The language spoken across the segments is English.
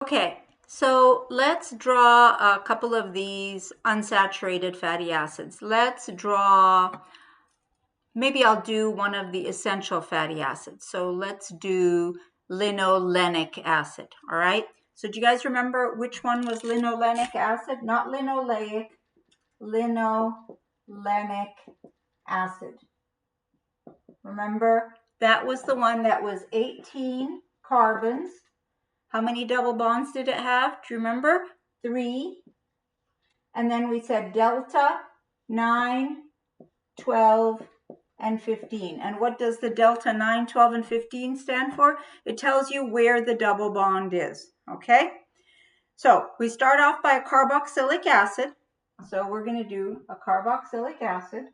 Okay, so let's draw a couple of these unsaturated fatty acids. Let's draw, maybe I'll do one of the essential fatty acids. So let's do linolenic acid, all right? So do you guys remember which one was linolenic acid? Not linoleic, linolenic acid. Remember, that was the one that was 18 carbons. How many double bonds did it have? Do you remember? 3. And then we said delta, 9, 12, and 15. And what does the delta 9, 12, and 15 stand for? It tells you where the double bond is, okay? So we start off by a carboxylic acid. So we're going to do a carboxylic acid.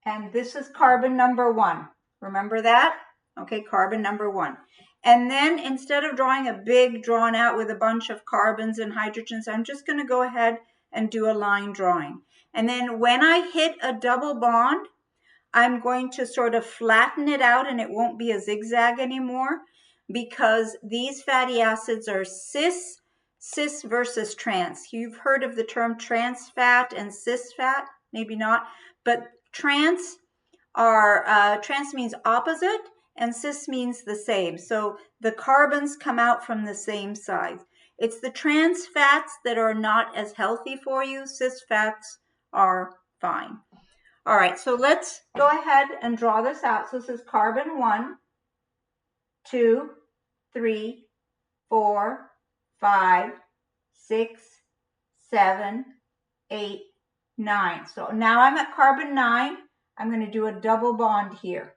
And this is carbon number 1. Remember that? Okay, carbon number 1. And then instead of drawing a big drawn out with a bunch of carbons and hydrogens, I'm just going to go ahead and do a line drawing. And then when I hit a double bond, I'm going to sort of flatten it out and it won't be a zigzag anymore because these fatty acids are cis versus trans. You've heard of the term trans fat and cis fat, maybe not, but trans means opposite and cis means the same. So the carbons come out from the same side. It's the trans fats that are not as healthy for you. Cis fats are fine. All right, so let's go ahead and draw this out. So this is carbon 1, 2, 3, 4, 5, 6, 7, 8, 9. So now I'm at carbon 9. I'm going to do a double bond here.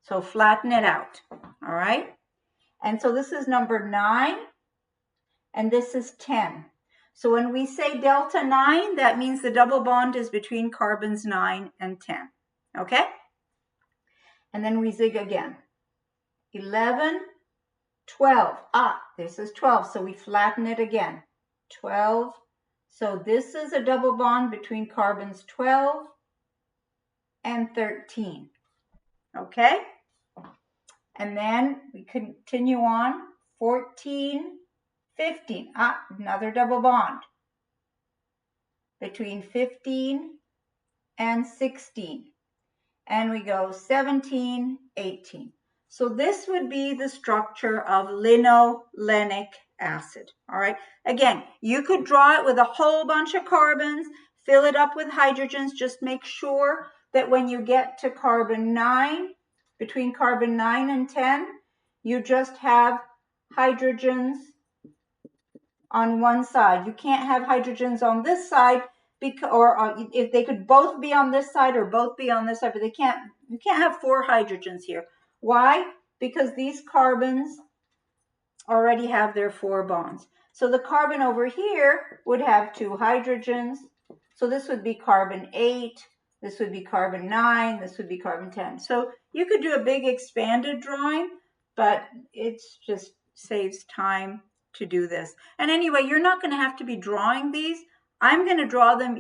So flatten it out, all right? And so this is number 9, and this is 10. So when we say delta 9, that means the double bond is between carbons 9 and 10, okay? And then we zig again. 11, 12. This is 12, so we flatten it again. 12. So this is a double bond between carbons 12 and 13, okay? And then we continue on, 14, 15, another double bond between 15 and 16. And we go 17, 18. So this would be the structure of linolenic acid, all right? Again, you could draw it with a whole bunch of carbons, fill it up with hydrogens, just make sure that when you get to carbon 9, between carbon 9 and 10, you just have hydrogens on one side. You can't have hydrogens on this side, or if they could both be on this side or both be on this side, but you can't have 4 hydrogens here. Why? Because these carbons already have their 4 bonds. So the carbon over here would have 2 hydrogens. So this would be carbon 8. This would be carbon 9, this would be carbon 10. So you could do a big expanded drawing, but it just saves time to do this. And anyway, you're not going to have to be drawing these. I'm going to draw them.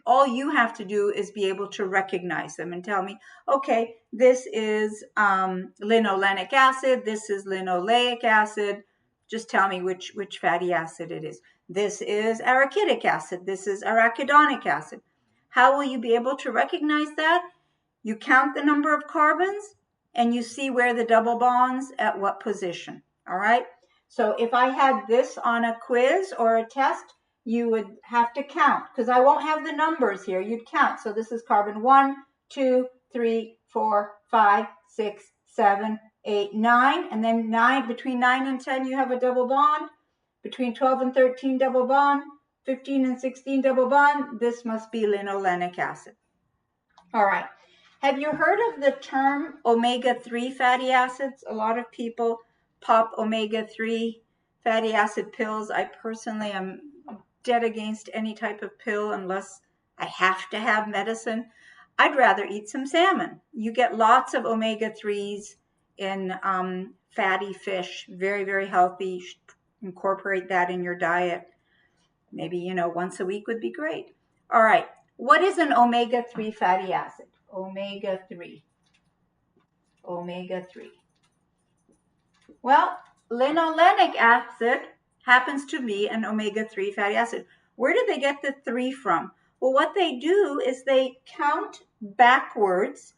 All you have to do is be able to recognize them and tell me, okay, this is linolenic acid, this is linoleic acid. Just tell me which fatty acid it is. This is arachidic acid, this is arachidonic acid. How will you be able to recognize that? You count the number of carbons and you see where the double bonds at what position, all right? So if I had this on a quiz or a test, you would have to count because I won't have the numbers here. You'd count. So this is carbon 1, 2, 3, 4, 5, 6, 7, 8, 9. And then 9, between 9 and 10, you have a double bond. Between 12 and 13, double bond. 15 and 16, double bond. This must be linolenic acid. All right. Have you heard of the term omega-3 fatty acids? A lot of people pop omega-3 fatty acid pills. I personally am dead against any type of pill unless I have to have medicine. I'd rather eat some salmon. You get lots of omega-3s in fatty fish. Very, very healthy. You should incorporate that in your diet. Maybe, once a week would be great. All right. What is an omega-3 fatty acid? Omega-3. Omega-3. Well, linolenic acid happens to be an omega-3 fatty acid. Where did they get the 3 from? Well, what they do is they count backwards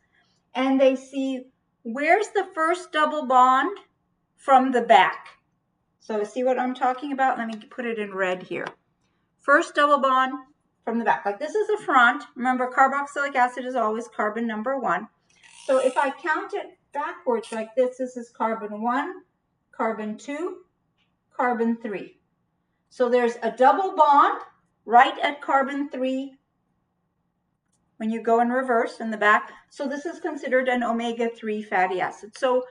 and they see where's the first double bond from the back. So see what I'm talking about? Let me put it in red here. First double bond from the back. Like this is the front. Remember, carboxylic acid is always carbon number 1. So if I count it backwards like this is carbon 1, carbon 2, carbon 3. So there's a double bond right at carbon 3 when you go in reverse in the back. So this is considered an omega-3 fatty acid. So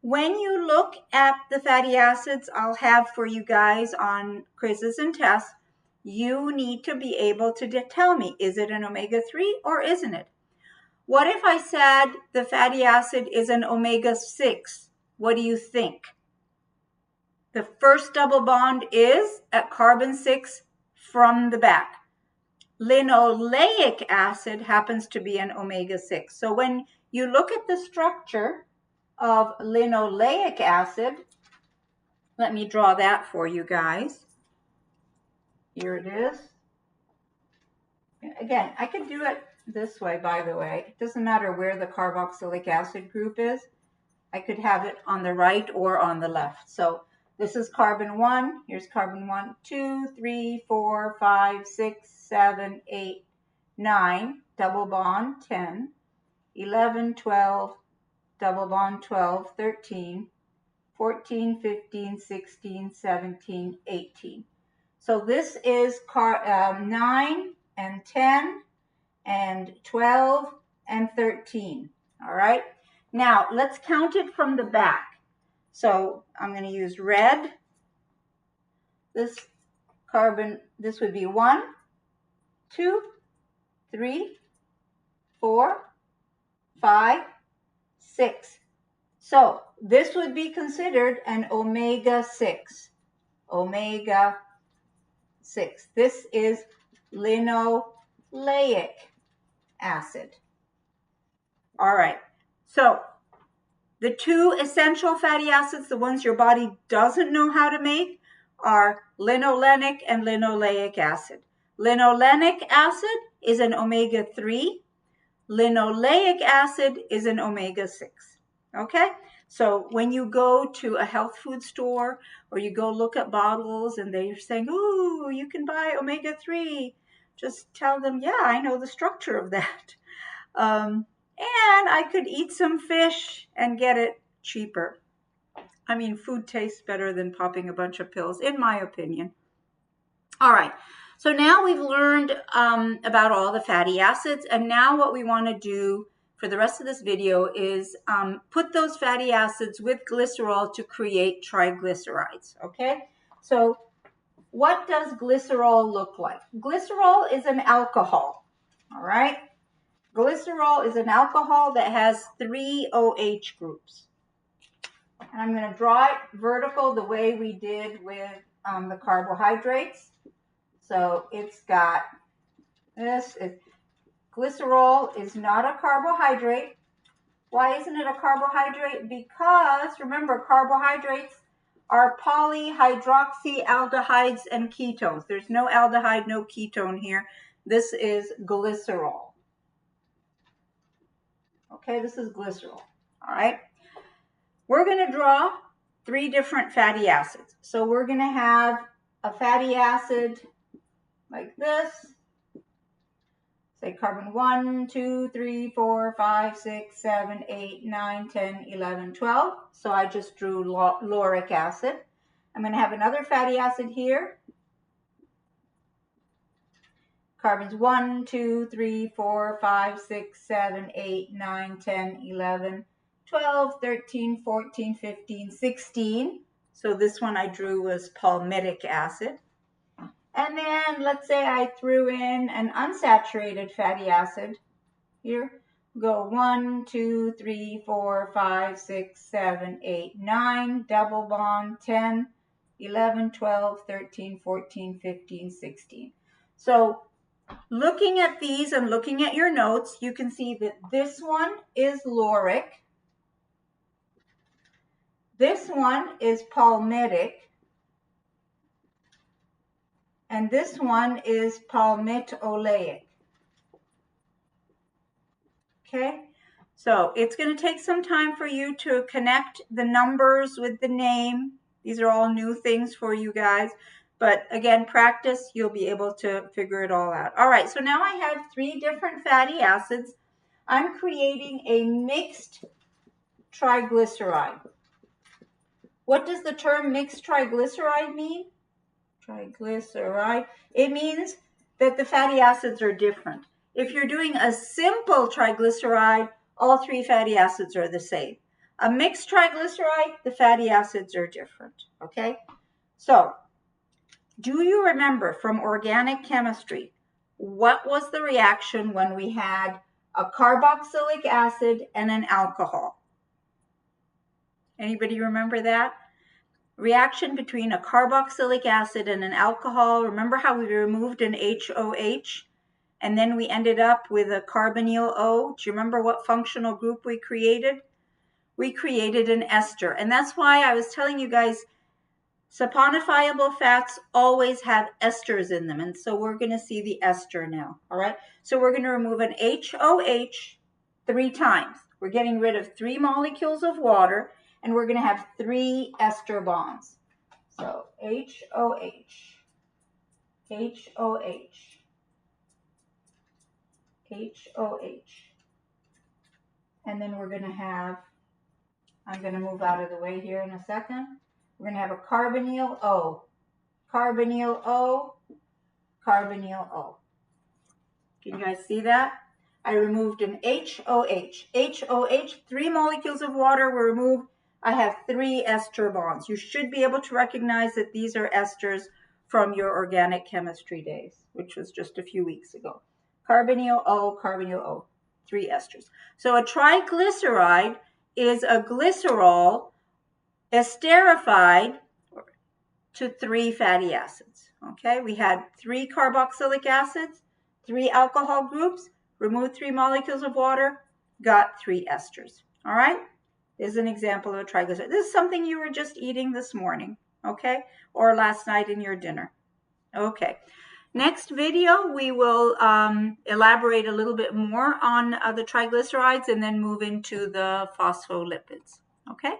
when you look at the fatty acids I'll have for you guys on quizzes and tests, you need to be able to tell me, is it an omega-3 or isn't it? What if I said the fatty acid is an omega-6? What do you think? The first double bond is at carbon 6 from the back. Linoleic acid happens to be an omega-6. So when you look at the structure of linoleic acid, let me draw that for you guys. Here it is. Again, I could do it this way, by the way. It doesn't matter where the carboxylic acid group is. I could have it on the right or on the left. So this is carbon 1. Here's carbon 1, 2, 3, 4, 5, 6, 7, 8, 9, double bond 10, 11, 12, double bond 12, 13, 14, 15, 16, 17, 18. So this is 9 and 10 and 12 and 13. All right. Now let's count it from the back. So I'm going to use red. This carbon, this would be 1, 2, 3, 4, 5, 6. So this would be considered an omega-6. Omega-6. This is linoleic acid. All right. So the 2 essential fatty acids, the ones your body doesn't know how to make, are linolenic and linoleic acid. Linolenic acid is an omega-3. Linoleic acid is an omega-6. Okay? So when you go to a health food store or you go look at bottles and they're saying, ooh, you can buy omega-3, just tell them, yeah, I know the structure of that. And I could eat some fish and get it cheaper. I mean, food tastes better than popping a bunch of pills, in my opinion. All right, so now we've learned about all the fatty acids, and now what we want to do for the rest of this video is put those fatty acids with glycerol to create triglycerides, okay? So what does glycerol look like? Glycerol is an alcohol, all right? Glycerol is an alcohol that has 3 OH groups. And I'm going to draw it vertical the way we did with the carbohydrates. So it's got this. Glycerol is not a carbohydrate. Why isn't it a carbohydrate? Because, remember, carbohydrates are polyhydroxyaldehydes and ketones. There's no aldehyde, no ketone here. This is glycerol. Okay, this is glycerol. All right. We're going to draw 3 different fatty acids. So we're going to have a fatty acid like this. Say carbon 1, 2, 3, 4, 5, 6, 7, 8, 9, 10, 11, 12. So I just drew lauric acid. I'm going to have another fatty acid here. Carbons 1, 2, 3, 4, 5, 6, 7, 8, 9, 10, 11, 12, 13, 14, 15, 16. So this one I drew was palmitic acid. And then let's say I threw in an unsaturated fatty acid here. Go 1, 2, 3, 4, 5, 6, 7, 8, 9, double bond, 10, 11, 12, 13, 14, 15, 16. So looking at these and looking at your notes, you can see that this one is lauric. This one is palmitic, and this one is palmitoleic. Okay, so it's going to take some time for you to connect the numbers with the name. These are all new things for you guys. But again, practice, you'll be able to figure it all out. All right, so now I have 3 different fatty acids. I'm creating a mixed triglyceride. What does the term mixed triglyceride mean? Triglyceride. It means that the fatty acids are different. If you're doing a simple triglyceride, all 3 fatty acids are the same. A mixed triglyceride, the fatty acids are different. Okay? So, do you remember from organic chemistry, what was the reaction when we had a carboxylic acid and an alcohol? Anybody remember that? Reaction between a carboxylic acid and an alcohol. Remember how we removed an HOH and then we ended up with a carbonyl O? Do you remember what functional group we created? We created an ester. And that's why I was telling you guys, saponifiable fats always have esters in them. And so we're going to see the ester now. All right. So we're going to remove an HOH 3 times. We're getting rid of 3 molecules of water, and we're going to have 3 ester bonds. So HOH, HOH, HOH. And then we're going to have, I'm going to move out of the way here in a second. We're going to have a carbonyl O, carbonyl O, carbonyl O. Can you guys see that? I removed an HOH. HOH, 3 molecules of water were removed. I have 3 ester bonds. You should be able to recognize that these are esters from your organic chemistry days, which was just a few weeks ago. Carbonyl O, 3 esters. So a triglyceride is a glycerol esterified to 3 fatty acids. Okay, we had 3 carboxylic acids, 3 alcohol groups, removed 3 molecules of water, got 3 esters. All right, this is an example of a triglyceride. This is something you were just eating this morning, okay, or last night in your dinner. Okay, next video we will elaborate a little bit more on the triglycerides and then move into the phospholipids. Okay.